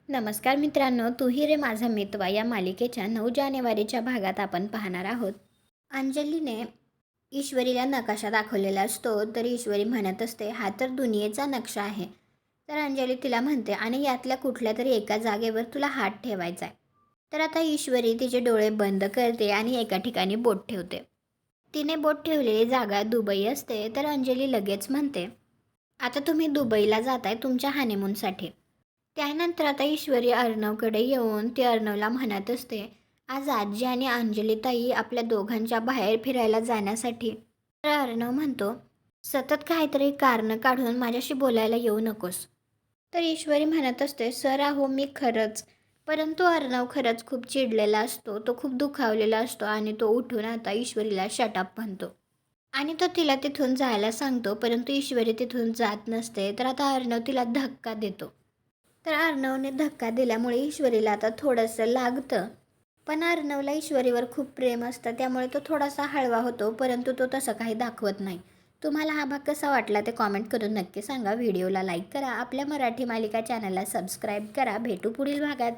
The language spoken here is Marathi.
नमस्कार मित्रांनो, तूही रे माझा मितवा या मालिकेच्या 9 जानेवारीच्या भागात आपण पाहणार आहोत. अंजलीने ईश्वरीला नकाशा दाखवलेला असतो, तर ईश्वरी म्हणत असते, हा तर दुनियेचा नक्षा आहे. तर अंजली तिला म्हणते, आणि यातल्या कुठल्या तरी एका जागेवर तुला हात ठेवायचा आहे. तर आता ईश्वरी तिचे डोळे बंद करते आणि एका ठिकाणी बोट ठेवते. तिने बोट ठेवलेली जागा दुबई असते. तर अंजली लगेच म्हणते, आता तुम्ही दुबईला जाताय तुमच्या हनीमूनसाठी. त्यानंतर आता ईश्वरी अर्णवकडे येऊन ती अर्णवला म्हणत असते, आज आजी आणि अंजलीताई आपल्या दोघांच्या बाहेर फिरायला जाण्यासाठी. तर अर्णव म्हणतो, सतत काहीतरी कारणं काढून माझ्याशी बोलायला येऊ नकोस. तर ईश्वरी म्हणत असते, सर अहो मी खरंच. परंतु अर्णव खरंच खूप चिडलेला असतो, तो खूप दुखावलेला असतो आणि तो उठून आता ईश्वरीला शटअप म्हणतो. आणि तो तिला तिथून जायला सांगतो, परंतु ईश्वरी तिथून जात नसते. तर आता अर्णव तिला धक्का देतो. तर अर्णवने धक्का दिल्यामुळे ईश्वरीला आता थोडंसं लागतं. पण अर्णवला ईश्वरीवर खूप प्रेम असतं, त्यामुळे तो थोडासा हळवा होतो, परंतु तो तसं काही दाखवत नाही. तुम्हाला हा भाग कसा वाटला ते कॉमेंट करून नक्की सांगा. व्हिडिओला लाईक करा, आपल्या मराठी मालिका चॅनलला सबस्क्राईब करा. भेटू पुढील भागात.